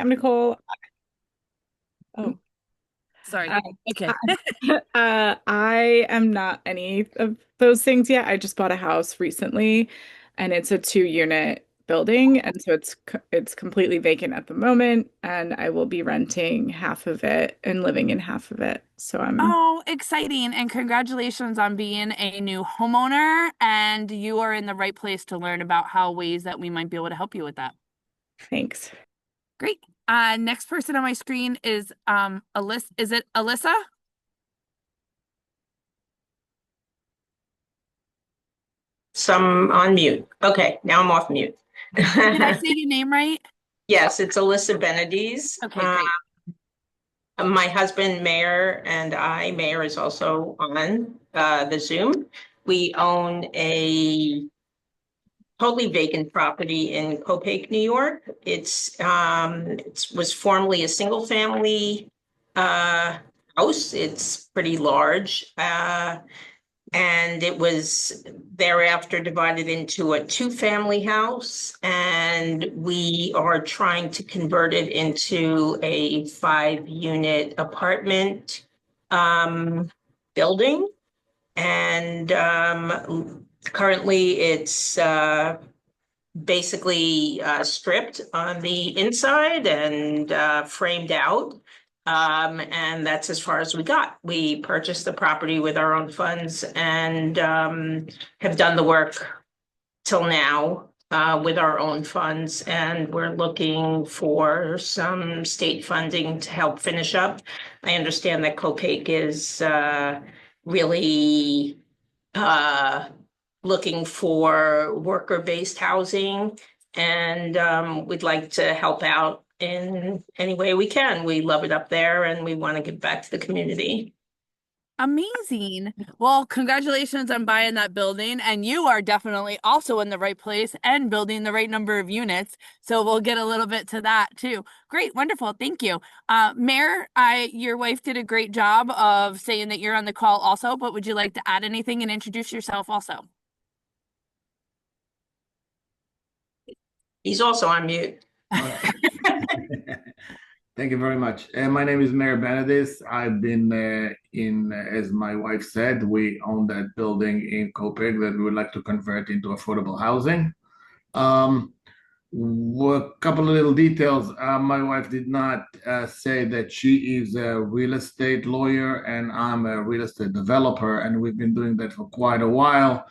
I'm Nicole. Oh, Sorry. uh, Okay. I, I am not any of those things yet. I just bought a house recently, and it's a two-unit building, and so it's completely vacant at the moment, and I will be renting half of it and living in half of it. So I'm Oh, exciting. And congratulations on being a new homeowner. And you are in the right place to learn about how ways that we might be able to help you with that. thanks. Great. Next person on my screen is Alyssa. Is it Alyssa? Some on mute. Okay, now I'm off mute. Did I say your name right? Yes, it's Alyssa Benediz. Okay, great. My husband, Mayor, and Mayor is also on the Zoom. We own a totally vacant property in Copake, New York. It was formerly a single family house. It's pretty large. And it was thereafter divided into a two-family house, and we are trying to convert it into a five-unit apartment building. And currently it's basically stripped on the inside and framed out. And that's as far as we got. We purchased the property with our own funds and have done the work till now with our own funds. And we're looking for some state funding to help finish up. I understand that Copake is really looking for worker-based housing, and we'd like to help out in any way we can. We love it up there, and we want to give back to the community. Amazing. Well, congratulations on buying that building, and you are definitely also in the right place and building the right number of units. So we'll get a little bit to that too. Great, wonderful. Thank you. Mayor, your wife did a great job of saying that you're on the call also, but would you like to add anything and introduce yourself also? He's also on mute. Thank you very much. My name is Mayor Benedis. I've been as my wife said, we own that building in Copic that we would like to convert into affordable housing. Um, a couple of little details. My wife did not say that she is a real estate lawyer and I'm a real estate developer, and we've been doing that for quite a while.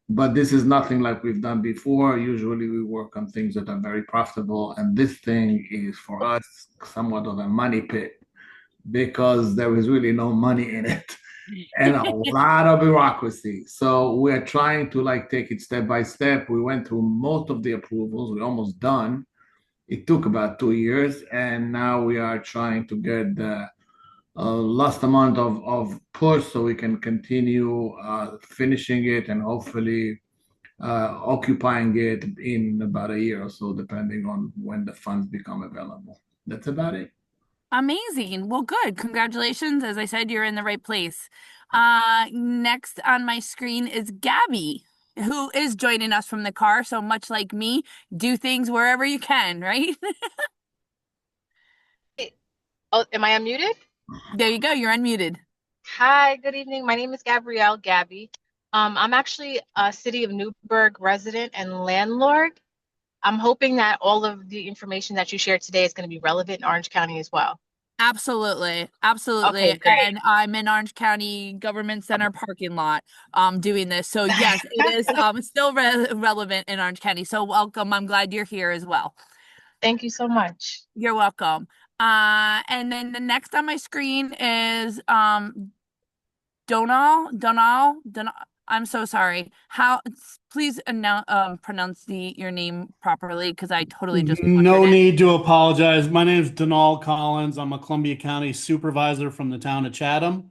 But this is nothing like we've done before. Usually we work on things that are very profitable, and this thing is for us somewhat of a money pit because there is really no money in it and a lot of bureaucracy. So we're trying to like take it step by step. We went through most of the approvals. We're almost done. It took about 2 years, and now we are trying to get the last amount of push so we can continue finishing it and hopefully occupying it in about a year or so, depending on when the funds become available. That's about it. Amazing. Well, good. Congratulations. As I said, you're in the right place. Next on my screen is Gabby, who is joining us from the car. So much like me, do things wherever you can, right? Oh, am I unmuted? There you go. You're unmuted. Hi, good evening. My name is Gabrielle Gabby. I'm actually a City of Newburgh resident and landlord. I'm hoping that all of the information that you shared today is going to be relevant in Orange County as well. Absolutely. Absolutely. Okay, great. And I'm in Orange County Government Center parking lot doing this. So yes, it is still relevant in Orange County. So welcome. I'm glad you're here as well. Thank you so much. You're welcome. And then the next on my screen is Donal. I'm so sorry. How please announce pronounce your name properly because I totally just butchered No it. need to apologize. My name is Donal Collins. I'm a Columbia County supervisor from the town of Chatham.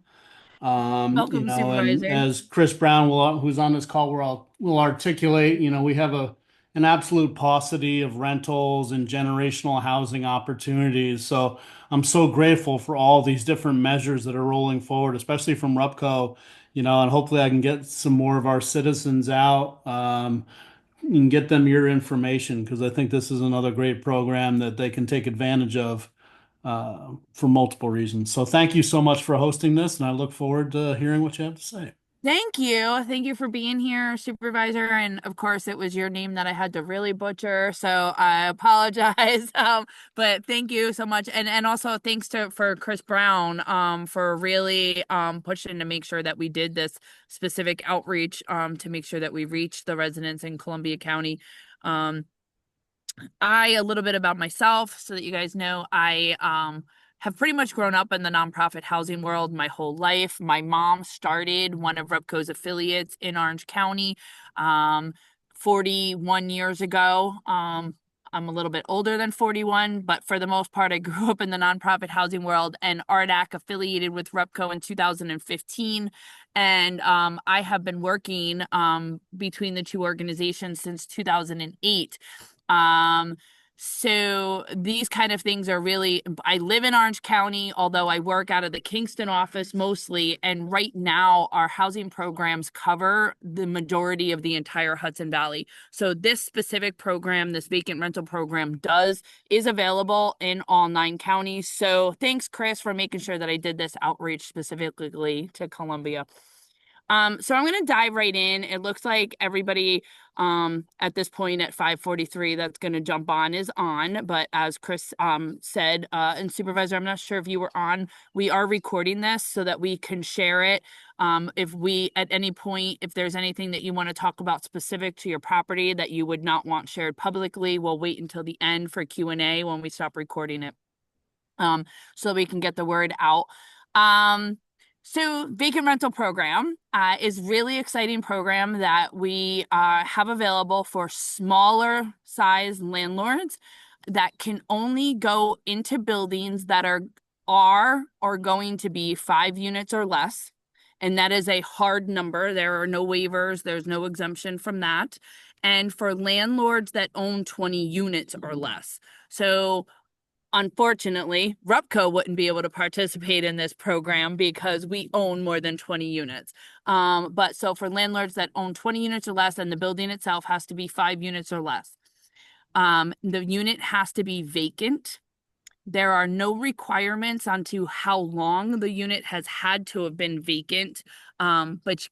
Welcome, And Supervisor. as Chris Brown who's on this call, will articulate, we have an absolute paucity of rentals and generational housing opportunities. So I'm so grateful for all these different measures that are rolling forward, especially from RUPCO, and hopefully I can get some more of our citizens out. and get them your information, because I think this is another great program that they can take advantage of for multiple reasons. So thank you so much for hosting this, and I look forward to hearing what you have to say. Thank you. Thank you for being here, Supervisor. And of course, it was your name that I had to really butcher, so I apologize. But thank you so much. And also thanks for Chris Brown for really pushing to make sure that we did this specific outreach to make sure that we reach the residents in Columbia County. A little bit about myself so that you guys know, I have pretty much grown up in the nonprofit housing world my whole life. My mom started one of RUPCO's affiliates in Orange County 41 years ago. I'm a little bit older than 41, but for the most part, I grew up in the nonprofit housing world, and RDAC affiliated with RUPCO in 2015. And I have been working between the two organizations since 2008. So these kind of things are really, I live in Orange County, although I work out of the Kingston office mostly. And right now our housing programs cover the majority of the entire Hudson Valley. So this specific program, this vacant rental program is available in all 9 counties. So thanks, Chris, for making sure that I did this outreach specifically to Columbia. So I'm going to dive right in. It looks like everybody at this point at 5:43 that's going to jump on is on. But as Chris said, and Supervisor, I'm not sure if you were on, we are recording this so that we can share it. If we, at any point, if there's anything that you want to talk about specific to your property that you would not want shared publicly, we'll wait until the end for Q&A when we stop recording it, so we can get the word out. So Vacant Rental Program is really exciting program that we have available for smaller size landlords that can only go into buildings that are going to be 5 units or less. And that is a hard number. There are no waivers. There's no exemption from that. And for landlords that own 20 units or less. So unfortunately, RUPCO wouldn't be able to participate in this program because we own more than 20 units. But so for landlords that own 20 units or less, and the building itself has to be 5 units or less. The unit has to be vacant. There are no requirements onto how long the unit has had to have been vacant, but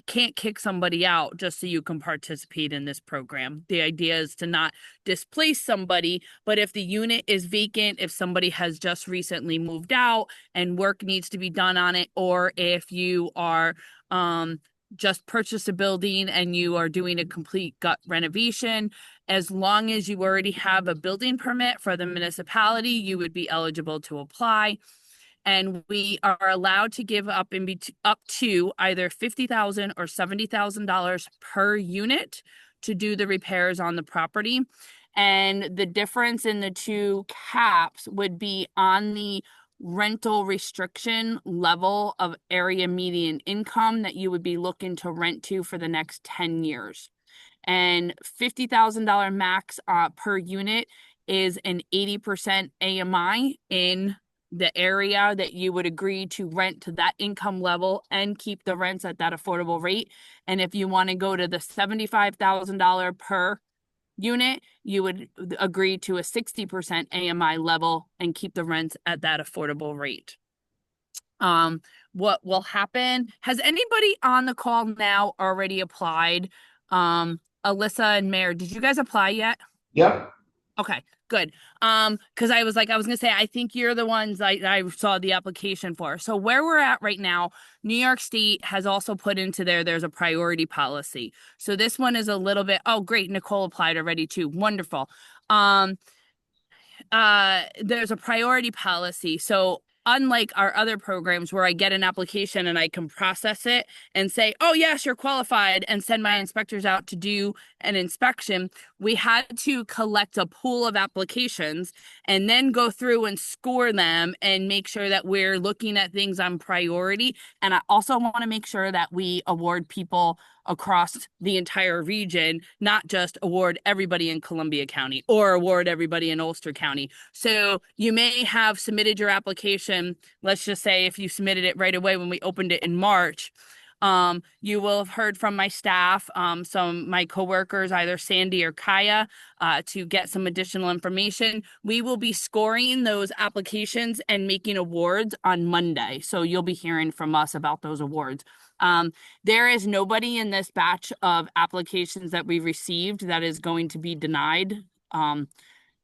can't kick somebody out just so you can participate in this program. The idea is to not displace somebody, but if the unit is vacant, if somebody has just recently moved out and work needs to be done on it, or if you are just purchased a building and you are doing a complete gut renovation, as long as you already have a building permit for the municipality, you would be eligible to apply. And we are allowed to give up to either $50,000 or $70,000 per unit to do the repairs on the property. And the difference in the two caps would be on the rental restriction level of area median income that you would be looking to rent to for the next 10 years. And $50,000 max per unit is an 80% AMI in the area that you would agree to rent to that income level and keep the rents at that affordable rate. And if you want to go to the $75,000 per unit, you would agree to a 60% AMI level and keep the rents at that affordable rate. What will happen? Has anybody on the call now already applied? Alyssa and Mayor, did you guys apply yet? Yep. Okay, good. Because I was gonna say, I think you're the ones I saw the application for. So where we're at right now, New York State has also put into there's a priority policy. So this one is a little bit, oh great, Nicole applied already too. Wonderful. There's a priority policy. So unlike our other programs where I get an application and I can process it and say, oh yes, you're qualified, and send my inspectors out to do an inspection, we had to collect a pool of applications and then go through and score them and make sure that we're looking at things on priority. And I also want to make sure that we award people across the entire region, not just award everybody in Columbia County or award everybody in Ulster County. So you may have submitted your application, let's just say if you submitted it right away when we opened it in March, You will have heard from my staff, my coworkers, either Sandy or Kaya, to get some additional information. We will be scoring those applications and making awards on Monday. So you'll be hearing from us about those awards. There is nobody in this batch of applications that we received that is going to be denied.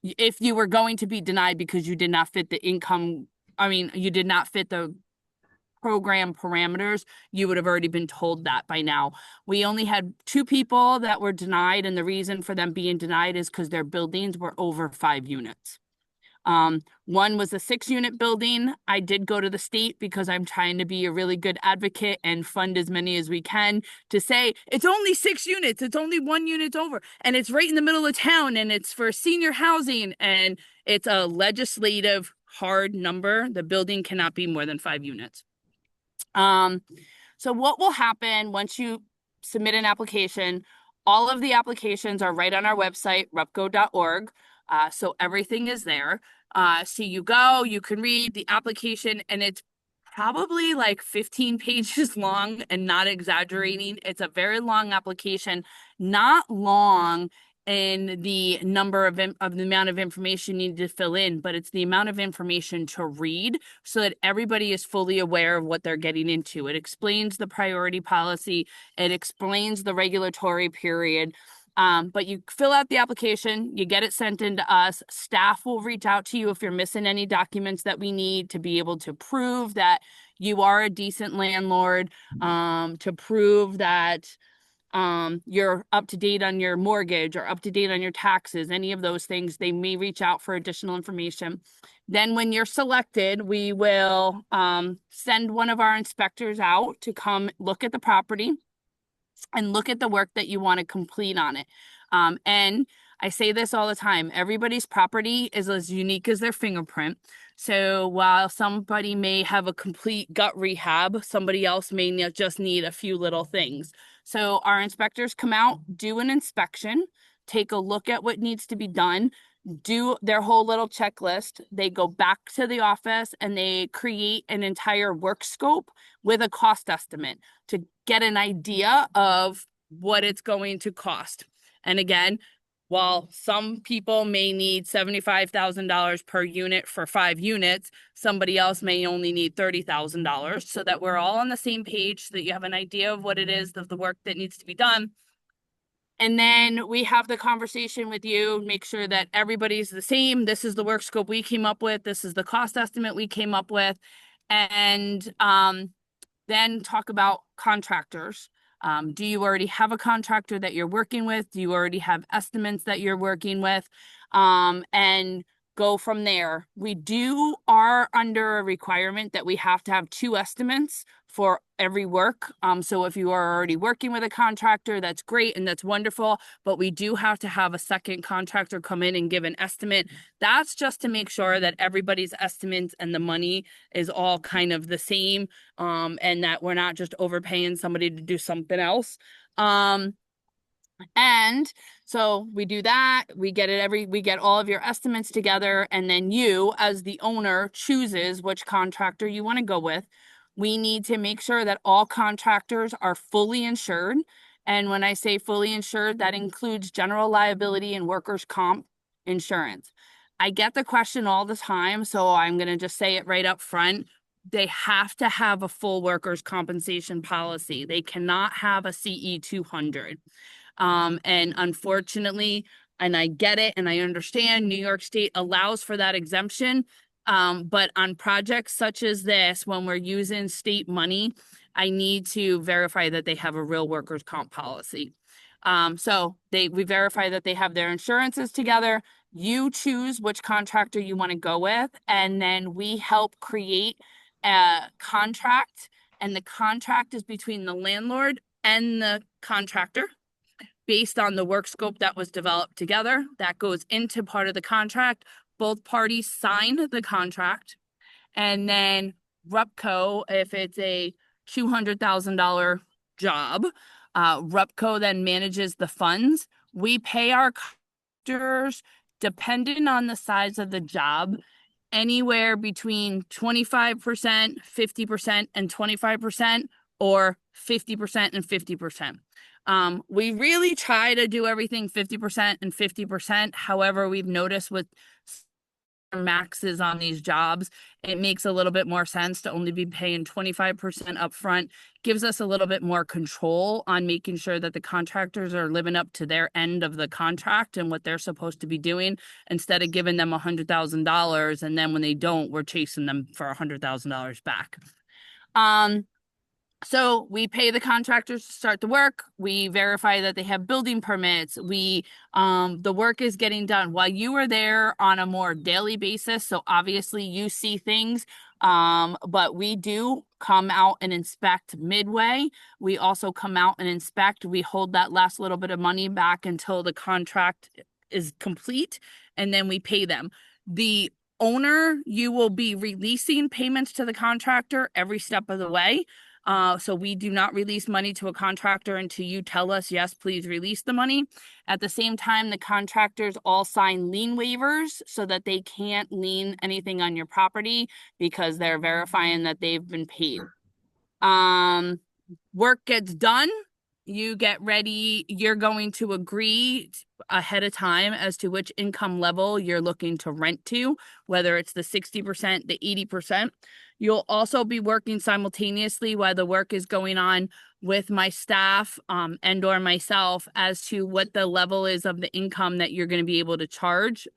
If you were going to be denied because you did not fit the you did not fit the program parameters, you would have already been told that by now. We only had 2 people that were denied, and the reason for them being denied is because their buildings were over 5 units. One was a 6-unit building. I did go to the state because I'm trying to be a really good advocate and fund as many as we can to say it's only 6 units, it's only 1 unit over, and it's right in the middle of town, and it's for senior housing, and it's a legislative hard number. The building cannot be more than 5 units. So what will happen once you submit an application? All of the applications are right on our website, rupco.org. So everything is there. So you go, you can read the application, and it's probably like 15 pages long, and not exaggerating. It's a very long application, not long in the number of the amount of information you need to fill in, but it's the amount of information to read so that everybody is fully aware of what they're getting into. It explains the priority policy. It explains the regulatory period. But you fill out the application, you get it sent into us. Staff will reach out to you if you're missing any documents that we need to be able to prove that you are a decent landlord, to prove that you're up to date on your mortgage or up to date on your taxes, any of those things. They may reach out for additional information. Then when you're selected, we will send one of our inspectors out to come look at the property and look at the work that you want to complete on it. And I say this all the time, everybody's property is as unique as their fingerprint. So while somebody may have a complete gut rehab, somebody else may just need a few little things. So our inspectors come out, do an inspection, take a look at what needs to be done, do their whole little checklist. They go back to the office and they create an entire work scope with a cost estimate to get an idea of what it's going to cost. And again, while some people may need $75,000 per unit for 5 units, somebody else may only need $30,000, so that we're all on the same page, so that you have an idea of what it is of the work that needs to be done. And then we have the conversation with you, make sure that everybody's the same. This is the work scope we came up with. This is the cost estimate we came up with. And then talk about contractors. Do you already have a contractor that you're working with? Do you already have estimates that you're working with? And go from there. We are under a requirement that we have to have 2 estimates for every work. So if you are already working with a contractor, that's great and that's wonderful, but we do have to have a second contractor come in and give an estimate. That's just to make sure that everybody's estimates and the money is all kind of the same, and that we're not just overpaying somebody to do something else. And so we do that, we get all of your estimates together, and then you, as the owner, chooses which contractor you want to go with. We need to make sure that all contractors are fully insured. And when I say fully insured, that includes general liability and workers' comp insurance. I get the question all the time, so I'm going to just say it right up front. They have to have a full workers' compensation policy. They cannot have a CE 200. And unfortunately, and I get it and I understand, New York State allows for that exemption. But on projects such as this, when we're using state money, I need to verify that they have a real workers' comp policy. So we verify that they have their insurances together. You choose which contractor you want to go with, and then we help create a contract, and the contract is between the landlord and the contractor based on the work scope that was developed together. That goes into part of the contract. Both parties sign the contract, and then RUPCO, if it's a $200,000 job, RUPCO then manages the funds. We pay our contractors, depending on the size of the job, anywhere between 25%, 50%, and 25%, or 50% and 50%. We really try to do everything 50% and 50%. However, we've noticed with maxes on these jobs, it makes a little bit more sense to only be paying 25% up front. Gives us a little bit more control on making sure that the contractors are living up to their end of the contract and what they're supposed to be doing, instead of giving them $100,000 and then when they don't, we're chasing them for $100,000 back. So we pay the contractors to start the work. We verify that they have building permits. The work is getting done while you are there on a more daily basis. So obviously you see things, but we do come out and inspect midway. We also come out and inspect. We hold that last little bit of money back until the contract is complete, and then we pay them. The owner, you will be releasing payments to the contractor every step of the way. So we do not release money to a contractor until you tell us, yes, please release the money. At the same time, the contractors all sign lien waivers so that they can't lien anything on your property because they're verifying that they've been paid. Work gets done. You get ready. You're going to agree ahead of time as to which income level you're looking to rent to, whether it's the 60%, the 80%. You'll also be working simultaneously while the work is going on with my staff and or myself as to what the level is of the income that you're going to be able to charge.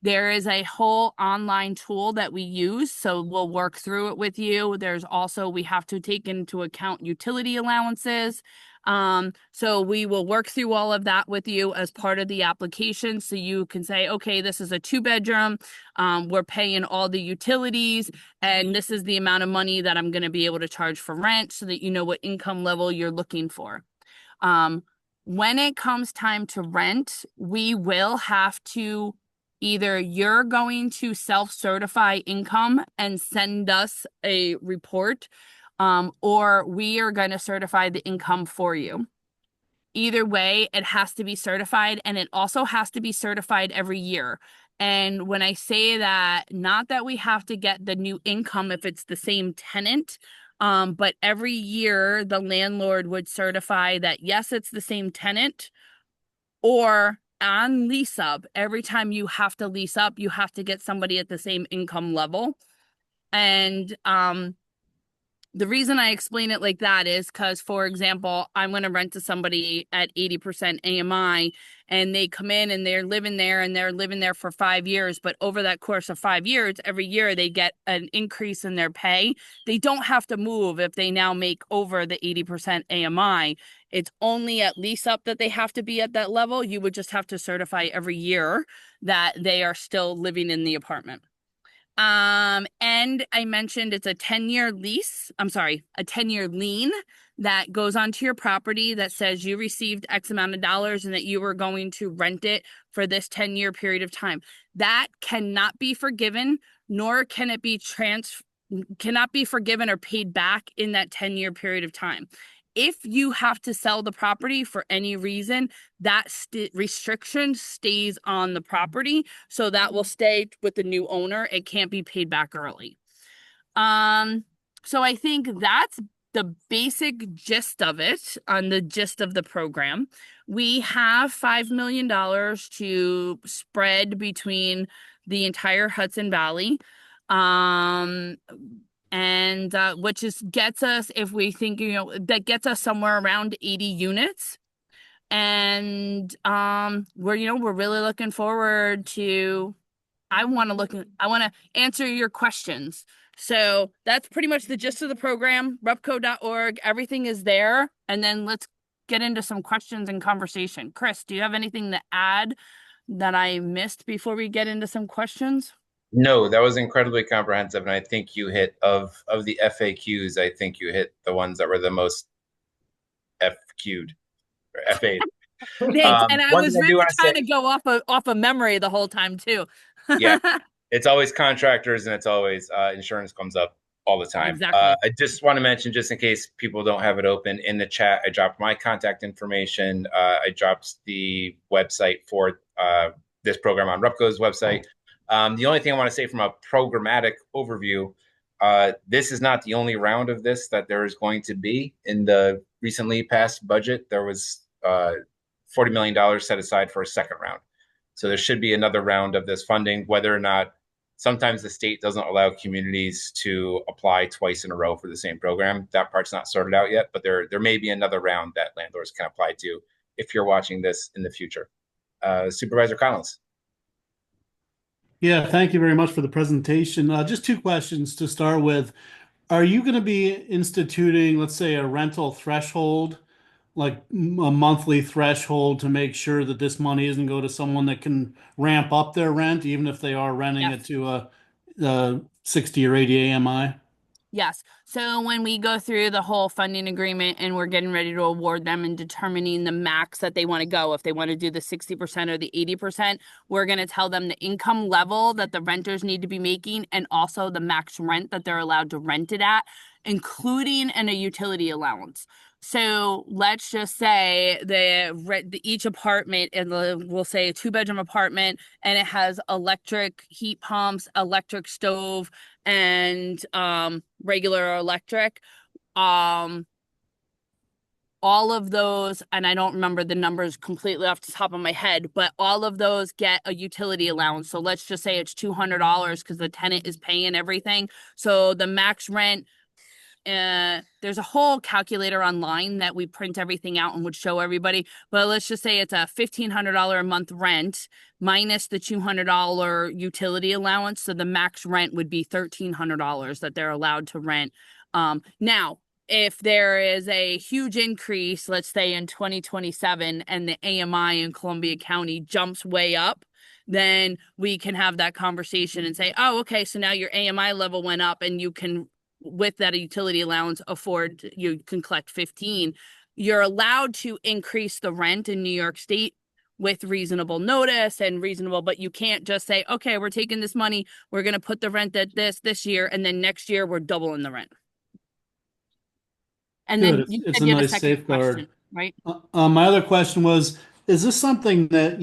There is a whole online tool that we use, so we'll work through it with you. There's also, we have to take into account utility allowances. So we will work through all of that with you as part of the application. So you can say, okay, this is a 2-bedroom. We're paying all the utilities, and this is the amount of money that I'm going to be able to charge for rent, so that you know what income level you're looking for. When it comes time to rent, we will have to either you're going to self-certify income and send us a report, or we are going to certify the income for you. Either way, it has to be certified, and it also has to be certified every year. And when I say that, not that we have to get the new income if it's the same tenant, but every year the landlord would certify that, yes, it's the same tenant, or on lease up, every time you have to lease up, you have to get somebody at the same income level. And the reason I explain it like that is because, for example, I'm going to rent to somebody at 80% AMI, and they come in and they're living there for 5 years. But over that course of 5 years, every year they get an increase in their pay. They don't have to move if they now make over the 80% AMI. It's only at lease up that they have to be at that level. You would just have to certify every year that they are still living in the apartment. And I mentioned it's a 10-year lease. I'm sorry, a 10-year lien that goes onto your property that says you received X amount of dollars and that you were going to rent it for this 10-year period of time. That cannot be forgiven, nor can it be cannot be forgiven or paid back in that 10-year period of time. If you have to sell the property for any reason, that restriction stays on the property. So that will stay with the new owner. It can't be paid back early. So I think that's the basic gist of it, on the gist of the program. We have $5 million to spread between the entire Hudson Valley. And which is gets us, if we think, that gets us somewhere around 80 units. And we're really looking forward to, I want to answer your questions. So that's pretty much the gist of the program. RUPCO.org, everything is there. And then let's get into some questions and conversation. Chris, do you have anything to add that I missed before we get into some questions? No, that was incredibly comprehensive, and I think you hit of the FAQs. I think you hit the ones that were the most FQ'd or FA'd. Thanks. And I was really trying to go off of memory the whole time too. Yeah, it's always contractors, and it's always insurance comes up all the time. Exactly. I just want to mention, just in case people don't have it open, in the chat, I dropped my contact information. I dropped the website for this program on RUPCO's website. The only thing I want to say from a programmatic overview, This is not the only round of this that there is going to be. In the recently passed budget, there was $40 million set aside for a second round. So there should be another round of this funding, whether or not sometimes the state doesn't allow communities to apply twice in a row for the same program. That part's not sorted out yet, but there may be another round that landlords can apply to if you're watching this in the future. Supervisor Collins. Yeah, thank you very much for the presentation. Just two questions to start with. Are you going to be instituting, let's say, a rental threshold, like a monthly threshold, to make sure that this money isn't go to someone that can ramp up their rent, even if they are renting Yes. it to a 60 or 80 AMI? Yes. So when we go through the whole funding agreement and we're getting ready to award them and determining the max that they want to go, if they want to do the 60% or the 80%, we're going to tell them the income level that the renters need to be making and also the max rent that they're allowed to rent it at, including a utility allowance. So let's just say each apartment, and we'll say a 2-bedroom apartment, and it has electric heat pumps, electric stove, and regular electric. All of those, and I don't remember the numbers completely off the top of my head, but all of those get a utility allowance. So let's just say it's $200 because the tenant is paying everything. So the max rent, there's a whole calculator online that we print everything out and would show everybody, but let's just say it's a $1,500 a month rent minus the $200 utility allowance. So the max rent would be $1,300 that they're allowed to rent. Now, if there is a huge increase, let's say in 2027, and the AMI in Columbia County jumps way up, then we can have that conversation and say, oh, okay, so now your AMI level went up and you can, with that utility allowance, you can collect 15. You're allowed to increase the rent in New York State with reasonable notice and reasonable, but you can't just say, okay, we're taking this money, we're going to put the rent at this year, and then next year we're doubling the rent. And Good. then you It's said a you had a nice second safeguard. question, right? My other question was, is this something that,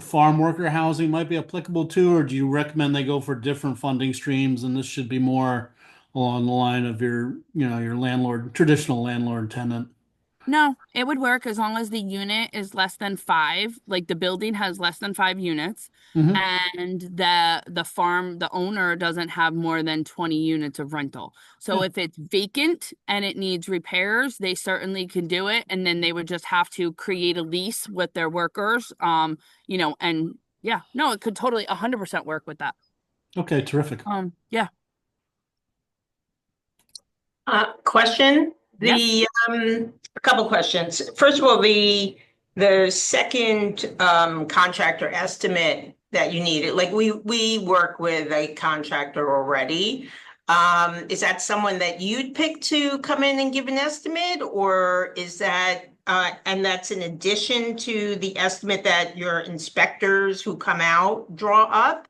farm worker housing might be applicable to, or do you recommend they go for different funding streams, and this should be more along the line of your landlord, traditional landlord tenant? No, it would work as long as the unit is less than 5, like the building has less than 5 units, Mhm. and the owner doesn't have more than 20 units of rental. So Yeah. if it's vacant and it needs repairs, they certainly can do it, and then they would just have to create a lease with their workers. And yeah, no, it could totally 100% work with that. Okay, terrific. Yeah. Question. A couple questions. First of all, the second contractor estimate that you needed, like we work with a contractor already. Is that someone that you'd pick to come in and give an estimate, or is that and that's in addition to the estimate that your inspectors who come out draw up?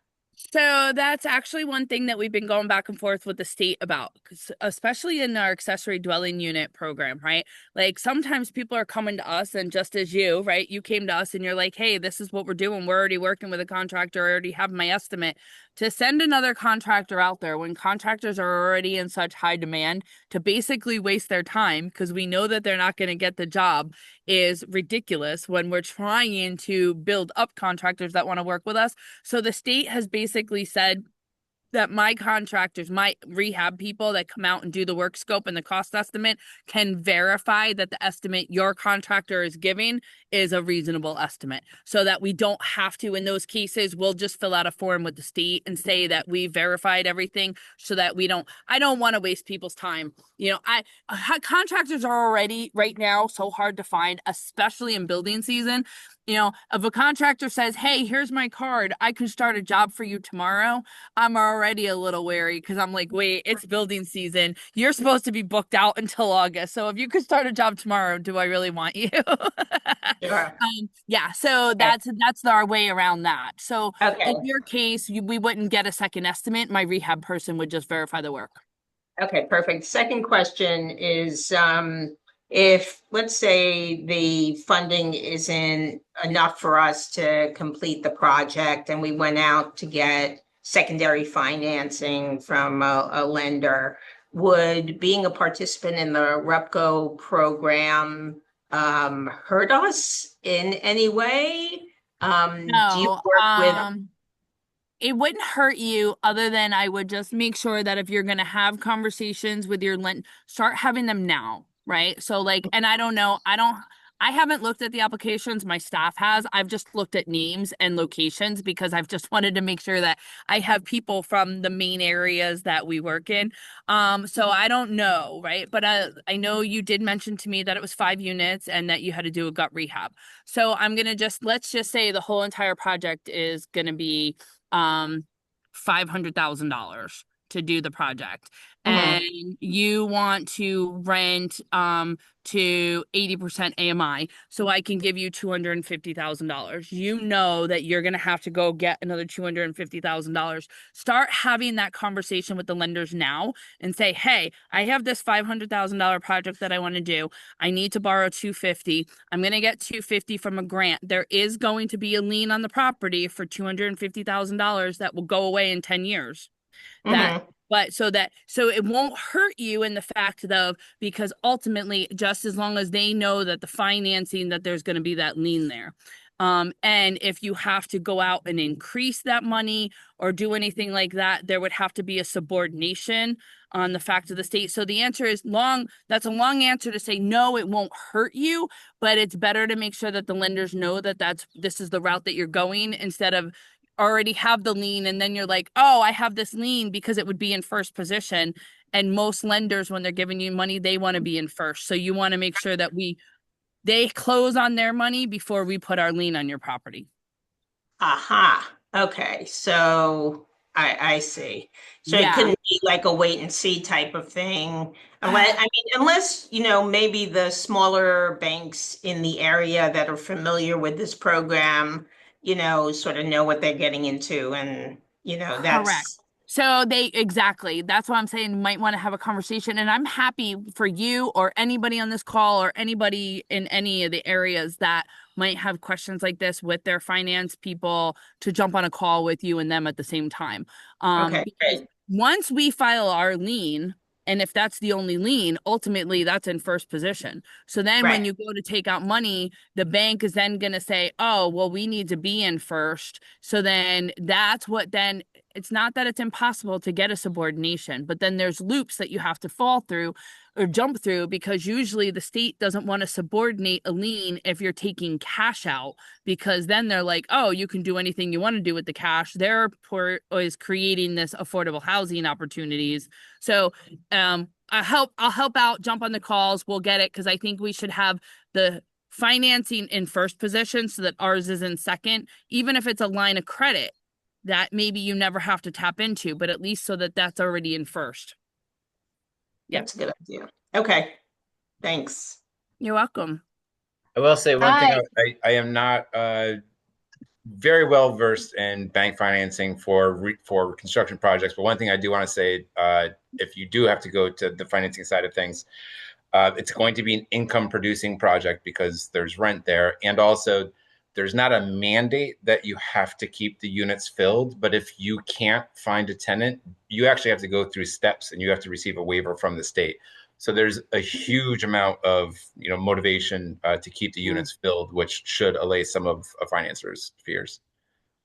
So that's actually one thing that we've been going back and forth with the state about, 'cause especially in our accessory dwelling unit program, right? Like sometimes people are coming to us, and just as you, right? You came to us and you're like, hey, this is what we're doing. We're already working with a contractor. I already have my estimate. To send another contractor out there when contractors are already in such high demand to basically waste their time because we know that they're not going to get the job is ridiculous when we're trying to build up contractors that want to work with us. So the state has basically said that my contractors, my rehab people that come out and do the work scope and the cost estimate can verify that the estimate your contractor is giving is a reasonable estimate, so that we don't have to, in those cases, we'll just fill out a form with the state and say that we verified everything, so that I don't want to waste people's time. Contractors are already right now so hard to find, especially in building season. If a contractor says, hey, here's my card, I can start a job for you tomorrow, I'm already a little wary because I'm like, wait, it's building season. You're supposed to be booked out until August. So if you could start a job tomorrow, do I really want you? Sure. Yeah, so Okay. that's our way around that. So Okay. in your case, we wouldn't get a second estimate. My rehab person would just verify the work. Okay, perfect. Second question is, if, let's say, the funding isn't enough for us to complete the project and we went out to get secondary financing from a lender. Would being a participant in the RUPCO program hurt us in any way? Do you No, work with? it wouldn't hurt you other than I would just make sure that if you're going to have conversations with your lend, start having them now, right? So like, and I don't know, I haven't looked at the applications, my staff has. I've just looked at names and locations because I've just wanted to make sure that I have people from the main areas that we work in. So I don't know, right? But I know you did mention to me that it was 5 units and that you had to do a gut rehab. So I'm going to let's just say the whole entire project is going to be $500,000 to do the project. And you want to rent to 80% AMI, so I can give you $250,000. You know that you're gonna have to go get another $250,000. Start having that conversation with the lenders now and say, hey, I have this $500,000 project that I want to do. I need to borrow $250,000. I'm gonna get $250,000 from a grant. There is going to be a lien on the property for $250,000 that will go away in 10 years. That but so it won't hurt you in the fact of, because ultimately, just as long as they know that the financing, that there's going to be that lien there. And if you have to go out and increase that money or do anything like that, there would have to be a subordination on the fact of the state. So the answer is that's a long answer to say, no, it won't hurt you, but it's better to make sure that the lenders know that this is the route that you're going, instead of already have the lien and then you're like, oh, I have this lien, because it would be in first position. And most lenders, when they're giving you money, they want to be in first. So you want to make sure that they close on their money before we put our lien on your property. Aha. Okay. So I see. So it Yeah. couldn't be like a wait and see type of thing. Unless, maybe the smaller banks in the area that are familiar with this program, sort of know what they're getting into. And, Correct. that's So that's why I'm saying you might want to have a conversation. And I'm happy for you or anybody on this call or anybody in any of the areas that might have questions like this with their finance people to jump on a call with you and them at the same time. okay. Because Great. once we file our lien, and if that's the only lien, ultimately that's in first position. So then when Right. you go to take out money, the bank is then going to say, oh, well, we need to be in first. So then it's not that it's impossible to get a subordination, but then there's loops that you have to fall through or jump through, because usually the state doesn't want to subordinate a lien if you're taking cash out, because then they're like, oh, you can do anything you want to do with the cash. Their port is creating this affordable housing opportunities. So I'll help out, jump on the calls. We'll get it, because I think we should have the financing in first position so that ours is in second, even if it's a line of credit that maybe you never have to tap into, but at least so that that's already in first. That's a good idea. Okay. Thanks. You're welcome. I will say one Hi. thing. I am not very well versed in bank financing for construction projects, but one thing I do want to say, if you do have to go to the financing side of things, it's going to be an income producing project because there's rent there, and also there's not a mandate that you have to keep the units filled, but if you can't find a tenant, you actually have to go through steps and you have to receive a waiver from the state. So there's a huge amount of motivation to keep the units filled, which should allay some of a financer's fears.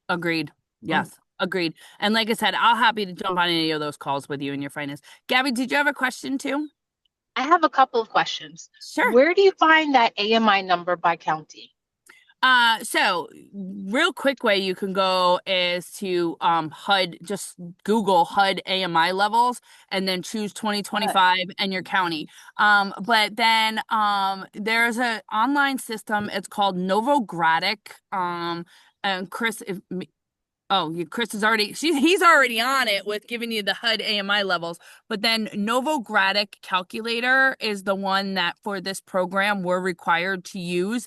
Agreed. Yes, agreed. And like I said, I'll happy to jump on any of those calls with you and your finance. Gabby, did you have a question too? I have a couple of questions. Sure. Where do you find that AMI number by county? So real quick way you can go is to HUD, just Google HUD AMI levels and then choose 2025 and your county. But then there's an online system, it's called Novogradic. And Chris, Chris is he's already on it with giving you the HUD AMI levels. But then Novogradic calculator is the one that for this program we're required to use.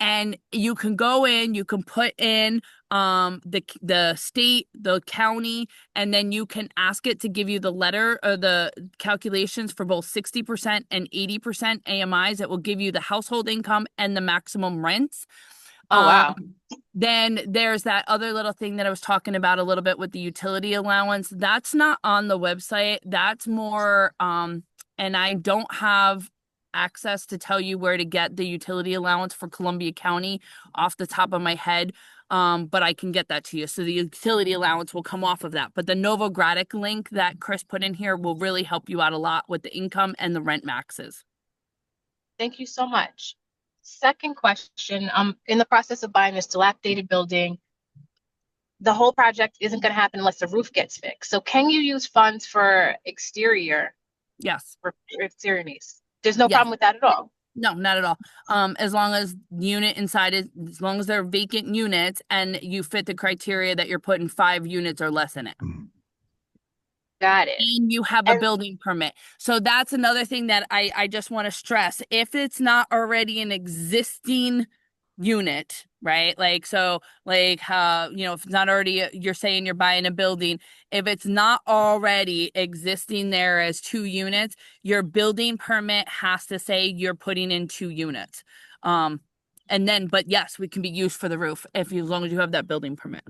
And you can go in, you can put in the state, the county, and then you can ask it to give you the letter or the calculations for both 60% and 80% AMIs. It will give you the household income and the maximum rents. Oh, wow. Then there's that other little thing that I was talking about a little bit with the utility allowance. That's not on the website. That's more, and I don't have access to tell you where to get the utility allowance for Columbia County off the top of my head. But I can get that to you. So the utility allowance will come off of that. But the Novogradac link that Chris put in here will really help you out a lot with the income and the rent maxes. Thank you so much. Second question, in the process of buying this dilapidated building, the whole project isn't going to happen unless the roof gets fixed. So can you use funds for exterior, Yes. for exterior needs? There's no Yes. problem with that at all. No, not at all. As long as unit inside is, as long as they're vacant units and you fit the criteria that you're putting 5 units or less in it. Got it. And you have a building permit. So that's another thing that I just want to stress. If it's not already an existing unit, right? Like, so like, you know, if it's not already, you're saying you're buying a building, if it's not already existing there as 2 units, your building permit has to say you're putting in 2 units. And then, but yes, we can be used for the roof as long as you have that building permit.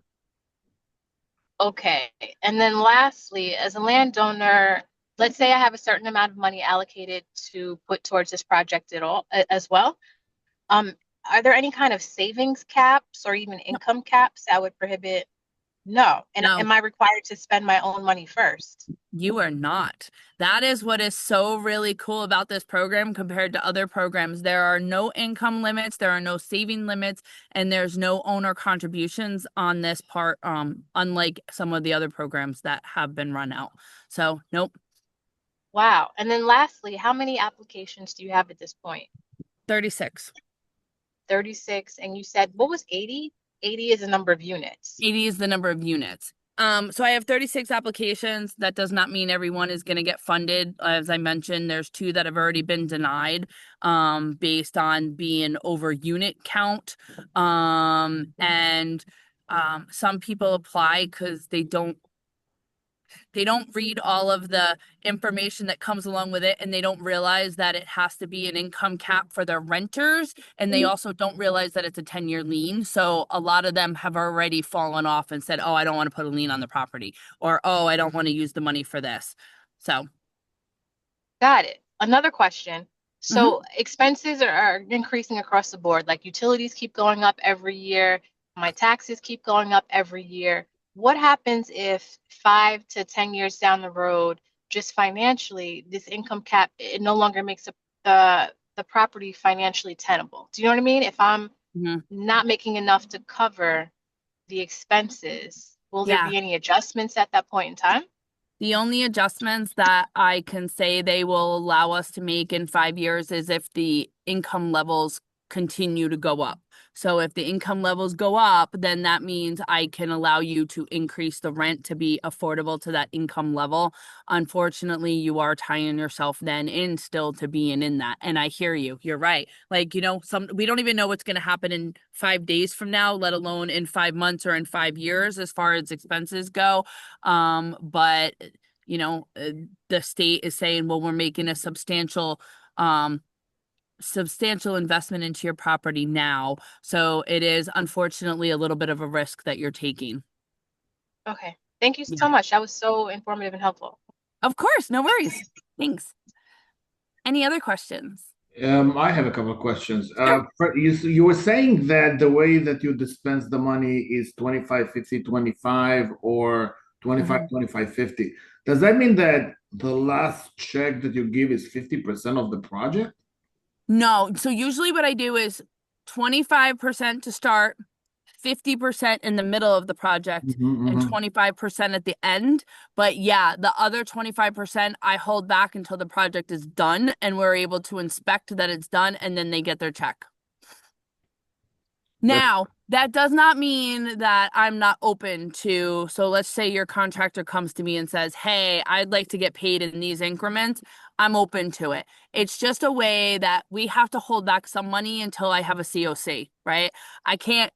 Okay. And then lastly, as a landowner, let's say I have a certain amount of money allocated to put towards this project at all as well. Are there any kind of savings caps or even income caps that would prohibit? No. And No. am I required to spend my own money first? You are not. That is what is so really cool about this program compared to other programs. There are no income limits, there are no saving limits, and there's no owner contributions on this part, unlike some of the other programs that have been run out. So, nope. Wow. And then lastly, how many applications do you have at this point? 36. 36. And you said, what was 80? 80 is the number of units. 80 is the number of units. So I have 36 applications. That does not mean everyone is going to get funded. As I mentioned, there's 2 that have already been denied, based on being over unit count. And some people apply because they don't read all of the information that comes along with it, and they don't realize that it has to be an income cap for their renters, and they also don't realize that it's a 10-year lien. So a lot of them have already fallen off and said, oh, I don't want to put a lien on the property, or oh, I don't want to use the money for this. So got it. Another question. So expenses are increasing across the board, like utilities keep going up every year, my taxes keep going up every year. What happens if 5 to 10 years down the road, just financially, this income cap, it no longer makes the property financially tenable? Do you know what I mean? If I'm not making enough to cover the expenses, will there be any adjustments at that point in time? The only adjustments that I can say they will allow us to make in 5 years is if the income levels continue to go up. So if the income levels go up, then that means I can allow you to increase the rent to be affordable to that income level. Unfortunately, you are tying yourself then in still to being in that. And I hear you. You're right. Like, you know, we don't even know what's going to happen in 5 days from now, let alone in 5 months or in 5 years as far as expenses go. But you know, the state is saying, well, we're making a substantial investment into your property now. So it is unfortunately a little bit of a risk that you're taking. Okay. Thank you so much. That was so informative and helpful. Of course. No worries. Thanks. Any other questions? I have a couple of questions. Sure. You were saying that the way that you dispense the money is 25, 50, 25 or 25, 25, 50. Does that mean that the last check that you give is 50% of the project? No. So usually what I do is 25% to start, 50% in the middle of the project, and 25% at the end. But yeah, the other 25% I hold back until the project is done and we're able to inspect that it's done, and then they get their check. Now, that does not mean that I'm not open to, so let's say your contractor comes to me and says, hey, I'd like to get paid in these increments. I'm open to it. It's just a way that we have to hold back some money until I have a COC, right? I can't,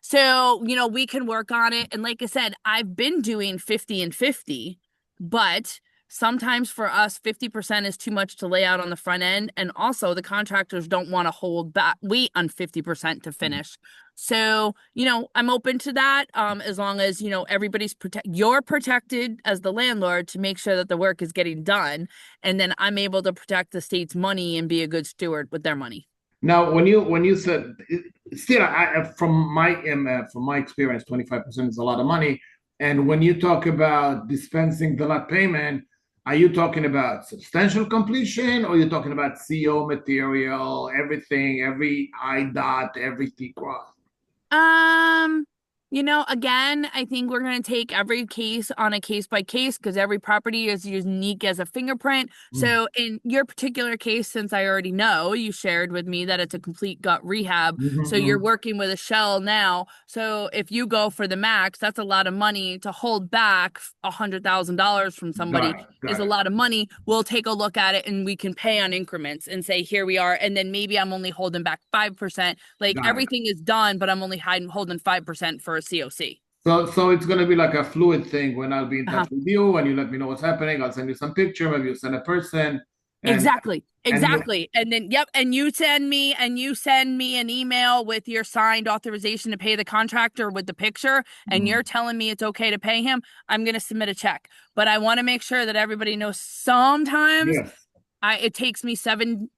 So, you know, we can work on it. And like I said, I've been doing 50 and 50, but sometimes for us, 50% is too much to lay out on the front end. And also the contractors don't want to hold back wait on 50% to finish. So, I'm open to that, as long as, everybody's you're protected as the landlord to make sure that the work is getting done. And then I'm able to protect the state's money and be a good steward with their money. Now, when you said, still, from my experience, 25% is a lot of money. And when you talk about dispensing the lot payment, are you talking about substantial completion, or you're talking about CO material, everything, every I dot, every T cross? Again, I think we're going to take every case on a case by case because every property is unique as a fingerprint. So in your particular case, since I already know, you shared with me that it's a complete gut rehab. So you're working with a shell now. So if you go for the max, that's a lot of money. To hold back $100,000 from somebody is a lot of money. We'll take a look at it and we can pay on increments and say, here we are. And then maybe I'm only holding back 5%. Like everything is done, but I'm only holding 5% for a COC. So it's going to be like a fluid thing when I'll be in touch with you and you let me know what's happening. I'll send you some picture. Maybe you send a person. Exactly. And then, yep. And you send me an email with your signed authorization to pay the contractor with the picture. And you're telling me it's okay to pay him. I'm going to submit a check, but I want to make sure that everybody knows sometimes it takes me seven,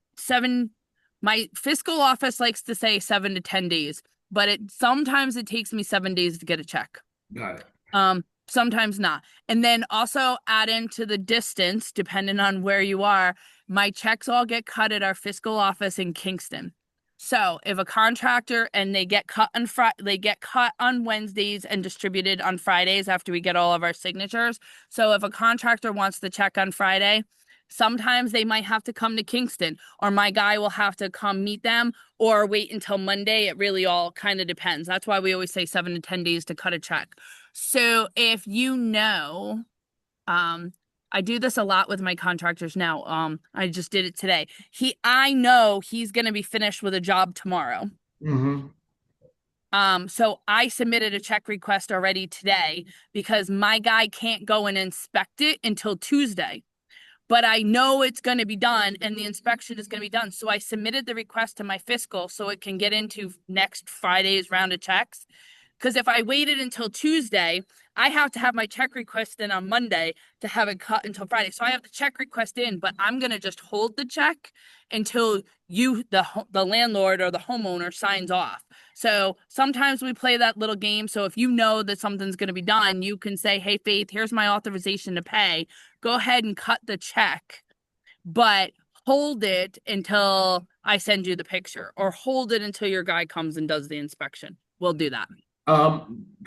my fiscal office likes to say 7 to 10 days. But sometimes it takes me 7 days to get a check. Got it. Sometimes not. And then also add into the distance, depending on where you are, my checks all get cut at our fiscal office in Kingston. So if a contractor and they get cut on Wednesdays and distributed on Fridays after we get all of our signatures. So if a contractor wants the check on Friday, sometimes they might have to come to Kingston, or my guy will have to come meet them or wait until Monday. It really all kind of depends. That's why we always say 7 to 10 days to cut a check. So if I do this a lot with my contractors now. I just did it today. I know he's going to be finished with a job tomorrow. So I submitted a check request already today because my guy can't go and inspect it until Tuesday. But I know it's going to be done and the inspection is going to be done. So I submitted the request to my fiscal so it can get into next Friday's round of checks. Because if I waited until Tuesday, I have to have my check request in on Monday to have it cut until Friday. So I have the check request in, but I'm going to just hold the check until the landlord or the homeowner signs off. So sometimes we play that little game. So if you know that something's going to be done, you can say, hey, Faith, here's my authorization to pay. Go ahead and cut the check, but hold it until I send you the picture, or hold it until your guy comes and does the inspection. We'll do that.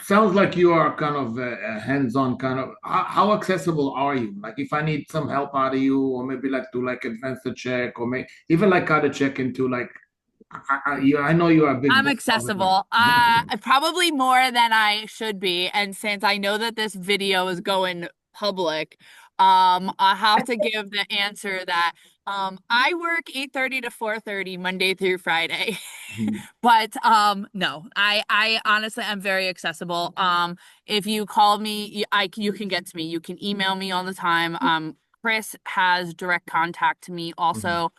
Sounds like you are kind of a hands-on kind of. How accessible are you? Like if I need some help out of you, or maybe like to advance the check, or maybe even cut a check into I know you are big. I'm accessible. Probably more than I should be. And since I know that this video is going public, I have to give the answer that I work 8:30 to 4:30 Monday through Friday. But no, I honestly am very accessible. If you call me, you can get to me. You can email me all the time. Chris has direct contact to me also.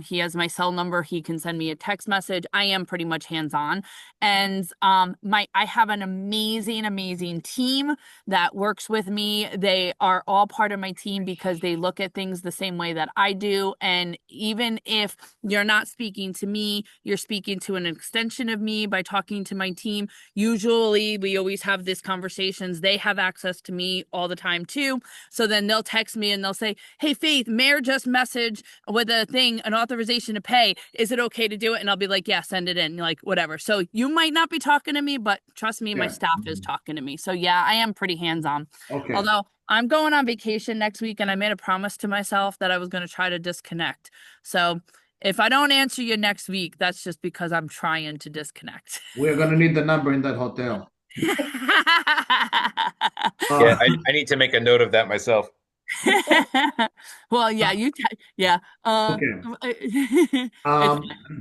He has my cell number. He can send me a text message. I am pretty much hands-on. And I have an amazing team that works with me. They are all part of my team because they look at things the same way that I do. And even if you're not speaking to me, you're speaking to an extension of me by talking to my team. Usually we always have these conversations. They have access to me all the time too. So then they'll text me and they'll say, hey, Faith, Mayor just messaged with a thing, an authorization to pay. Is it okay to do it? And I'll be like, yeah, send it in. Like, whatever. So you might not be talking to me, but trust me, my staff is talking to me. So yeah, I am pretty hands-on. Okay. Although I'm going on vacation next week and I made a promise to myself that I was going to try to disconnect. So if I don't answer you next week, that's just because I'm trying to disconnect. We're going to need the number in that hotel. Yeah, I need to make a note of that myself. Well, yeah, Okay.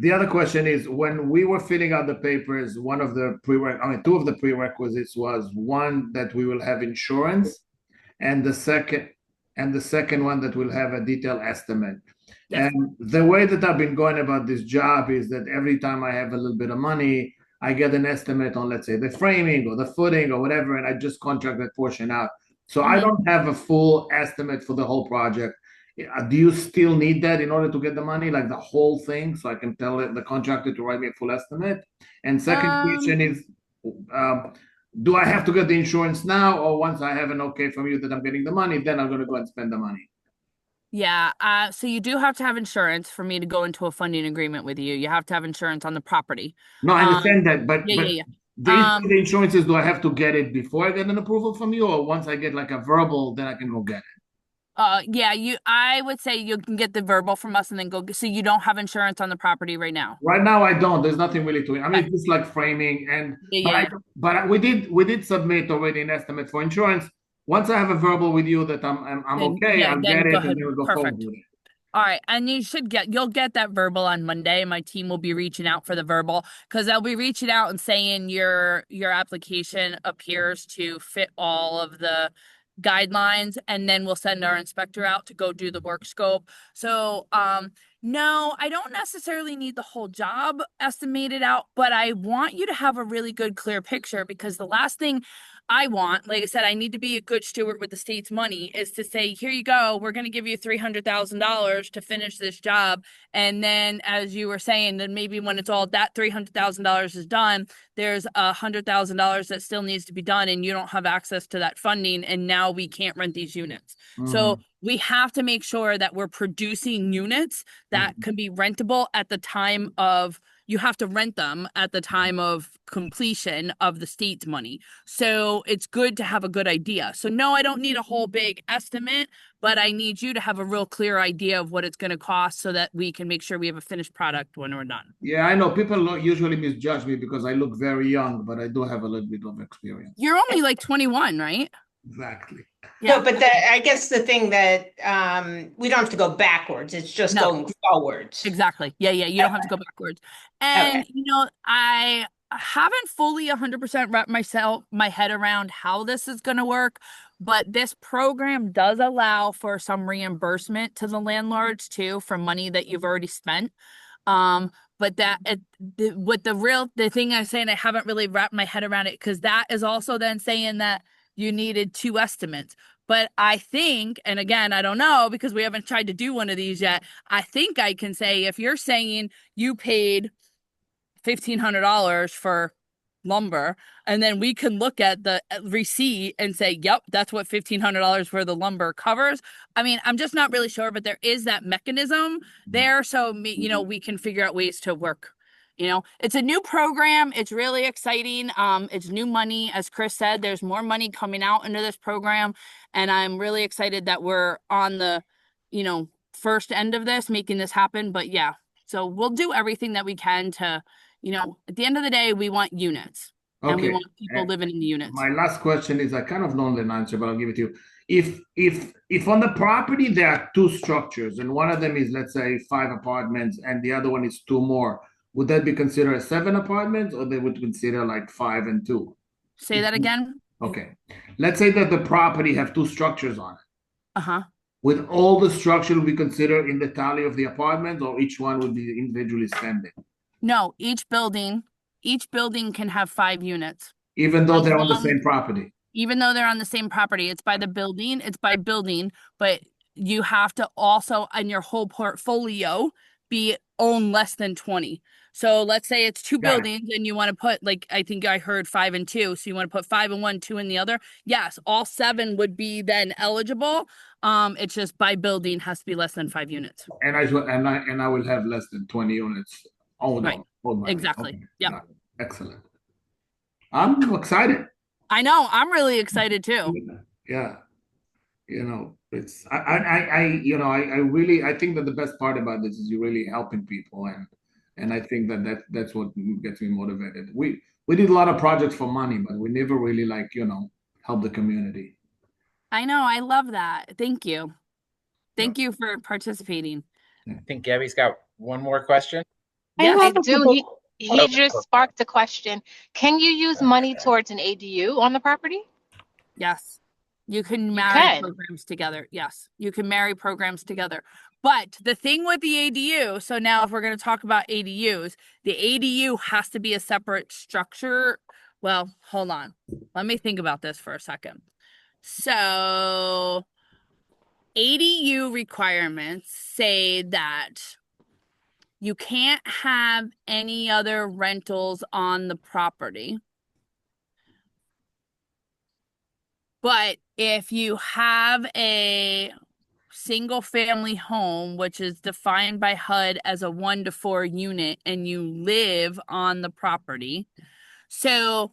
The other question is, when we were filling out the papers, two of the prerequisites was one, that we will have insurance, and the second and the second one that will have a detailed estimate. Yes. And the way that I've been going about this job is that every time I have a little bit of money, I get an estimate on, let's say, the framing or the footing or whatever, and I just contract that portion out. So I don't have a full estimate for the whole project. Do you still need that in order to get the money, like the whole thing, so I can tell the contractor to write me a full estimate? And second question is, do I have to get the insurance now, or once I have an okay from you that I'm getting the money, then I'm going to go and spend the money? Yeah, so you do have to have insurance for me to go into a funding agreement with you. You have to have insurance on the property. No, I understand that, but Yeah. the insurances, do I have to get it before I get an approval from you, or once I get like a verbal, then I can go get it? Yeah, I would say you can get the verbal from us and then go. So you don't have insurance on the property right now. Right now, I don't. There's nothing really to it. I mean, it's just like framing, and but we did submit already an estimate for insurance. Once I have a verbal with you that I'm okay, I'll get it, and then we'll go forward with it. All right, and you'll get that verbal on Monday. My team will be reaching out for the verbal because they'll be reaching out and saying your application appears to fit all of the guidelines, and then we'll send our inspector out to go do the work scope. So no, I don't necessarily need the whole job estimated out, but I want you to have a really good clear picture, because the last thing I want, like I said, I need to be a good steward with the state's money, is to say, here you go, we're going to give you $300,000 to finish this job. And then, as you were saying, then maybe when it's all that $300,000 is done, there's $100,000 that still needs to be done, and you don't have access to that funding, and now we can't rent these units. So we have to make sure that we're producing units that can be rentable at the time of, you have to rent them at the time of completion of the state's money. So it's good to have a good idea. So no, I don't need a whole big estimate, but I need you to have a real clear idea of what it's going to cost so that we can make sure we have a finished product when we're done. Yeah, I know people usually misjudge me because I look very young, but I do have a little bit of experience. You're only like 21, right? Exactly. Yeah. No, but I guess the thing that we don't have to go backwards. It's just going forwards. Exactly. Yeah. You don't have to go backwards. And, I haven't fully 100% wrapped my head around how this is going to work, but this program does allow for some reimbursement to the landlords too for money that you've already spent. But the thing I'm saying, I haven't really wrapped my head around it, because that is also then saying that you needed 2 estimates. But I think, and again, I don't know because we haven't tried to do one of these yet, I think I can say, if you're saying you paid $1,500 for lumber, and then we can look at the receipt and say, yep, that's what $1,500 for the lumber covers. I mean, I'm just not really sure, but there is that mechanism there. So, we can figure out ways to work. It's a new program. It's really exciting. It's new money. As Chris said, there's more money coming out into this program. And I'm really excited that we're on the, first end of this, making this happen. But yeah, so we'll do everything that we can to, at the end of the day, we want units. Okay. And we want people living in the units. My last question is, I kind of know the answer, but I'll give it to you. If on the property there are 2 structures, and one of them is, let's say, 5 apartments, and the other one is 2 more, would that be considered 7 apartments, or they would consider like 5 and 2? Say that again. Okay. Let's say that the property have 2 structures on it. Uh-huh. Would all the structure be considered in the tally of the apartments, or each one would be individually standing? No, each building can have 5 units. Even though they're on the same property? Even though they're on the same property. It's by building, but you have to also, in your whole portfolio, own less than 20. So let's say it's 2 buildings and you want to put, like, I think I heard 5 and 2. So you want to put 5 in one, 2 in the other. Yes, all 7 would be then eligible. It's just by building has to be less than 5 units. And I will have less than 20 units. Right. Exactly. Okay. Yeah. Excellent. I'm excited. I know. I'm really excited too. Yeah. It's I think that the best part about this is you're really helping people, and I think that's what gets me motivated. We did a lot of projects for money, but we never really help the community. I know. I love that. Thank you. Thank you for participating. I think Gabby's got one more question. Yeah, I do. He just sparked a question. Can you use money towards an ADU on the property? Yes. You can You marry can. programs together. Yes, you can marry programs together. But the thing with the ADU, so now if we're going to talk about ADUs, the ADU has to be a separate structure. Well, hold on. Let me think about this for a second. So ADU requirements say that you can't have any other rentals on the property. But if you have a single family home, which is defined by HUD as a 1 to 4 unit, and you live on the property. So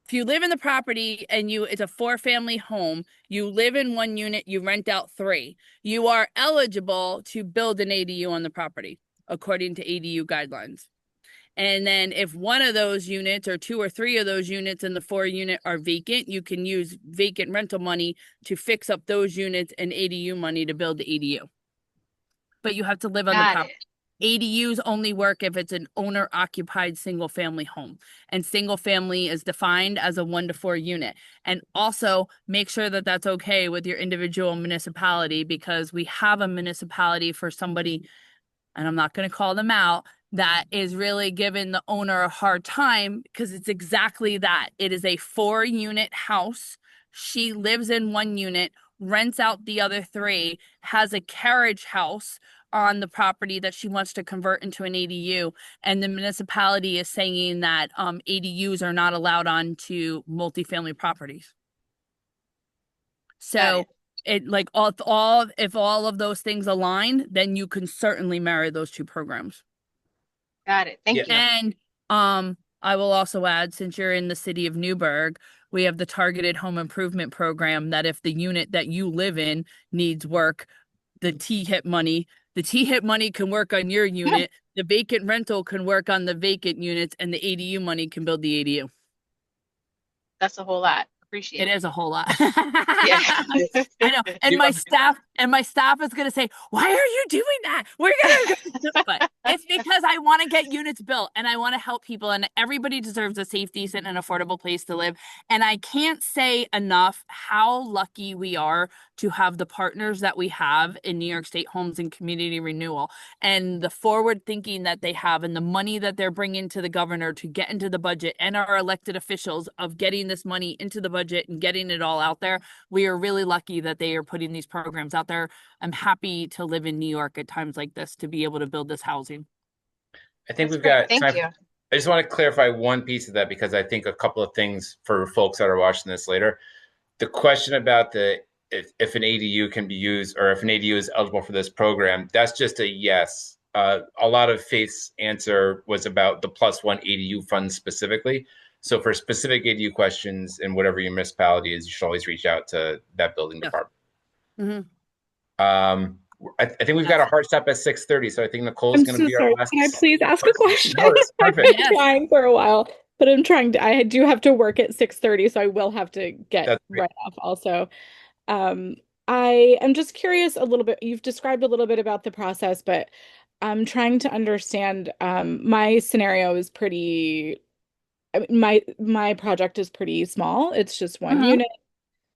if you live in the property and it's a 4-family home, you live in 1 unit, you rent out 3, you are eligible to build an ADU on the property according to ADU guidelines. And then if one of those units or 2 or 3 of those units in the 4 unit are vacant, you can use vacant rental money to fix up those units and ADU money to build the ADU. But you have to live on the property. ADUs only work if it's an owner occupied single family home, and single family is defined as a 1 to 4 unit. And also make sure that that's okay with your individual municipality, because we have a municipality for somebody, and I'm not going to call them out, that is really giving the owner a hard time, because it's exactly that. It is a 4-unit house. She lives in 1 unit, rents out the other 3, has a carriage house on the property that she wants to convert into an ADU. And the municipality is saying that ADUs are not allowed onto multifamily properties. So it like if all of those things align, then you can certainly marry those 2 programs. Got it. Thank you. And I will also add, since you're in the city of Newburgh, we have the targeted home improvement program that if the unit that you live in needs work, the T-HIP money can work on your unit, the vacant rental can work on the vacant units, and the ADU money can build the ADU. That's a whole lot. Appreciate it. It is a whole lot. Yeah. I know. And my staff is going to say, why are you doing that? We're going to, but it's because I want to get units built and I want to help people, and everybody deserves a safe, decent, and affordable place to live. And I can't say enough how lucky we are to have the partners that we have in New York State Homes and Community Renewal, and the forward thinking that they have, and the money that they're bringing to the governor to get into the budget, and our elected officials of getting this money into the budget and getting it all out there. We are really lucky that they are putting these programs out there. I'm happy to live in New York at times like this to be able to build this housing. I think That's we've got great. Thank you. I just want to clarify one piece of that, because I think a couple of things for folks that are watching this later. The question about if an ADU can be used, or if an ADU is eligible for this program, that's just a yes. A lot of Faith's answer was about the +1 ADU fund specifically. So for specific ADU questions in whatever your municipality is, you should always reach out to that building department. Mm-hmm. I think we've got a hard stop at 6:30, so I think Nicole's going to be our last. Can I please ask a question? No, it's perfect. I've been trying for a while, but I do have to work at 6:30, so I will have to get right off also. I am just curious a little bit. You've described a little bit about the process, but I'm trying to understand. My scenario is pretty. My project is pretty small. It's just 1 unit.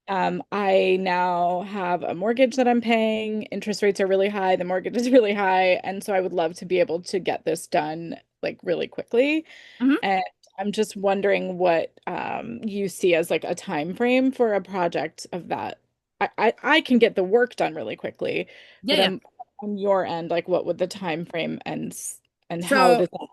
I now have a mortgage that I'm paying. Interest rates are really high. The mortgage is really high. And so I would love to be able to get this done like really quickly. And I'm just wondering what you see as like a time frame for a project of that. I can get the work done really quickly, but on your end, like what would the time frame and how does that go?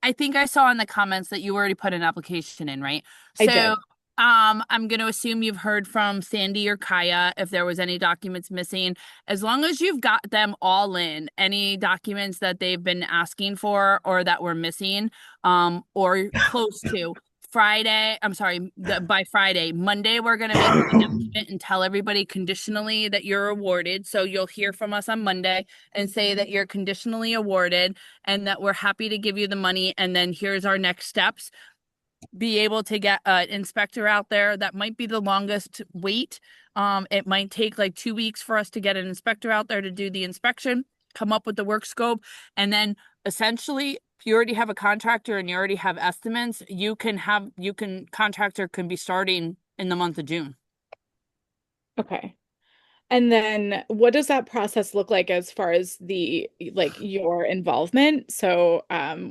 I think I saw in the comments that you already put an application in, right? I did. I'm going to assume you've heard from Sandy or Kaya if there was any documents missing. As long as you've got them all in, any documents that they've been asking for or that were missing, or close to by Friday. Monday, we're going to make an announcement and tell everybody conditionally that you're awarded. So you'll hear from us on Monday and say that you're conditionally awarded and that we're happy to give you the money. And then here's our next steps. Be able to get an inspector out there. That might be the longest wait. It might take like 2 weeks for us to get an inspector out there to do the inspection, come up with the work scope, and then essentially if you already have a contractor and you already have estimates, contractor can be starting in the month of June. Okay. And then what does that process look like as far as the like your involvement? So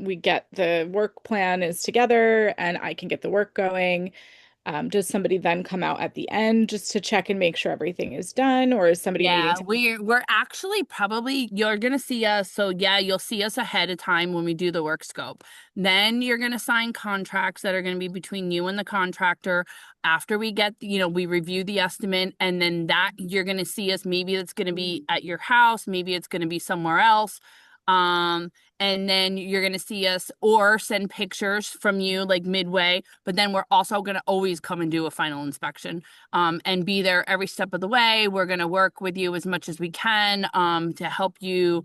we get the work plan is together and I can get the work going. Does somebody then come out at the end just to check and make sure everything is done, or is somebody needing Yeah, to? we're actually probably you're gonna see us. So yeah, you'll see us ahead of time when we do the work scope. Then you're gonna sign contracts that are gonna be between you and the contractor. After we get, we review the estimate, and then that you're gonna see us. Maybe it's gonna be at your house, maybe it's gonna be somewhere else. And then you're gonna see us or send pictures from you like midway, but then we're also gonna always come and do a final inspection and be there every step of the way. We're going to work with you as much as we can to help you,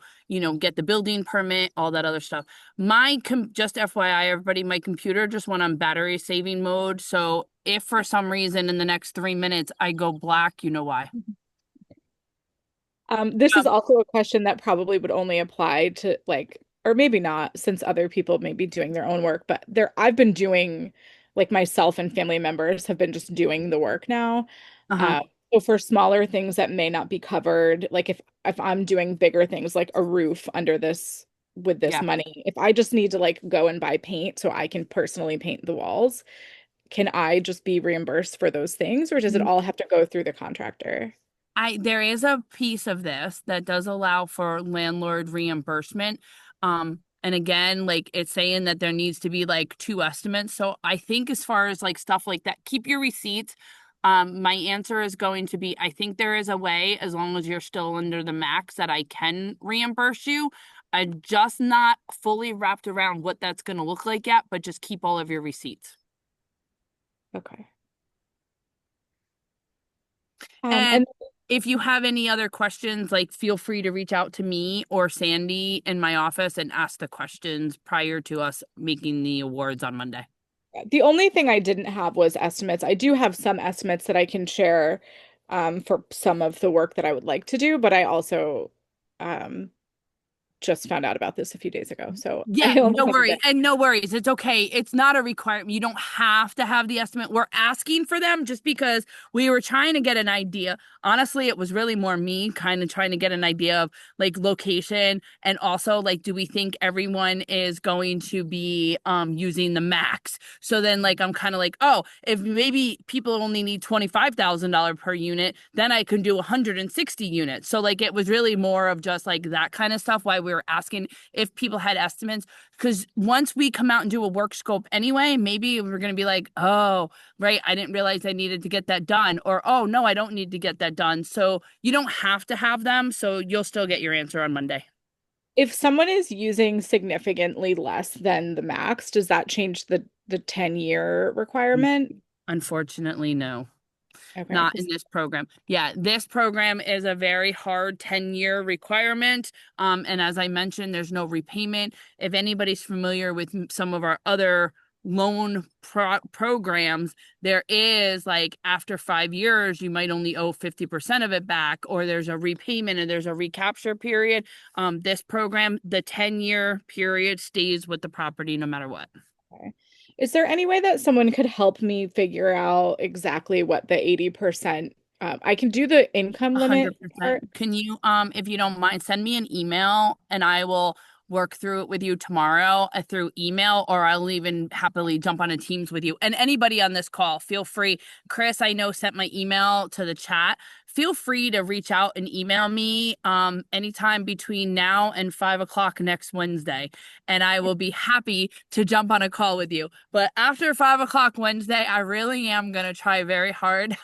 get the building permit, all that other stuff. Just FYI, everybody, my computer just went on battery saving mode. So if for some reason in the next 3 minutes I go black, you know why. This is also a question that probably would only apply to like, or maybe not, since other people may be doing their own work, but I've been doing, like myself and family members have been just doing the work now. Uh-huh. Uh, so for smaller things that may not be covered, like if I'm doing bigger things like a roof under this with this Yeah. money, if I just need to like go and buy paint so I can personally paint the walls, can I just be reimbursed for those things, or does it all have to go through the contractor? There is a piece of this that does allow for landlord reimbursement. And again, like it's saying that there needs to be like 2 estimates. So I think as far as like stuff like that, keep your receipts. My answer is going to be, I think there is a way, as long as you're still under the max, that I can reimburse you. I'm just not fully wrapped around what that's going to look like yet, but just keep all of your receipts. Okay. And if you have any other questions, like feel free to reach out to me or Sandy in my office and ask the questions prior to us making the awards on Monday. The only thing I didn't have was estimates. I do have some estimates that I can share for some of the work that I would like to do, but I also um, just found out about this a few days ago. So Yeah, I only no have a worries. bit. And no worries. It's okay. It's not a requirement. You don't have to have the estimate. We're asking for them just because we were trying to get an idea. Honestly, it was really more me kind of trying to get an idea of like location, and also like, do we think everyone is going to be using the max? So then like I'm kind of like, oh, if maybe people only need $25,000 per unit, then I can do 160 units. So like it was really more of just like that kind of stuff, why we were asking if people had estimates, because once we come out and do a work scope anyway, maybe we're going to be like, oh, right, I didn't realize I needed to get that done, or oh no, I don't need to get that done. So you don't have to have them, so you'll still get your answer on Monday. If someone is using significantly less than the max, does that change the 10-year requirement? Unfortunately, no. Okay, Not in this program. Yeah, this program is a very hard 10-year requirement. And as I mentioned, there's no repayment. If anybody's familiar with some of our other loan programs, there is like after 5 years, you might only owe 50% of it back, or there's a repayment and there's a recapture period. This program, the 10-year period stays with the property no matter what. okay. Is there any way that someone could help me figure out exactly what the 80%? I can do the income limit 100%. part. Can you, if you don't mind, send me an email and I will work through it with you tomorrow through email, or I'll even happily jump on a Teams with you. And anybody on this call, feel free. Chris, I know, sent my email to the chat. Feel free to reach out and email me anytime between now and 5 o'clock next Wednesday, and I will be happy to jump on a call with you. But after 5 o'clock Wednesday, I really am going to try very hard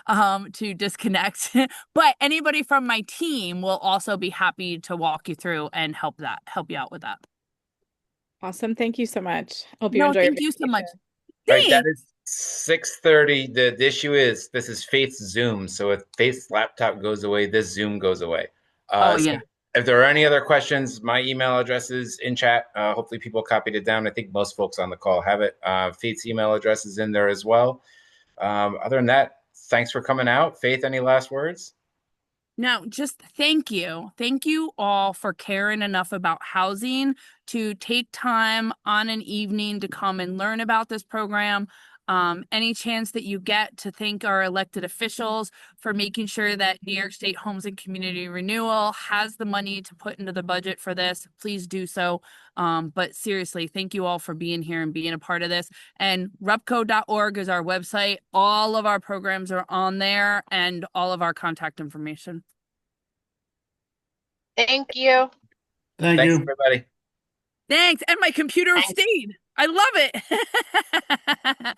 to disconnect. But anybody from my team will also be happy to walk you through and help you out with that. Awesome. Thank you so much. Hope you No, enjoy your thank you so much. vacation. All right, that Thanks. is 6:30. The issue is this is Faith's Zoom. So if Faith's laptop goes away, this Zoom goes away. Oh, So yeah. if there are any other questions, my email address is in chat. Hopefully people copied it down. I think most folks on the call have it. Faith's email address is in there as well. Other than that, thanks for coming out. Faith, any last words? No, just thank you. Thank you all for caring enough about housing to take time on an evening to come and learn about this program. Any chance that you get to thank our elected officials for making sure that New York State Homes and Community Renewal has the money to put into the budget for this, please do so. But seriously, thank you all for being here and being a part of this. And rupco.org is our website. All of our programs are on there and all of our contact information. Thank you. Thank Thanks, you. everybody. Thanks. And my computer Thanks. stayed. I love it.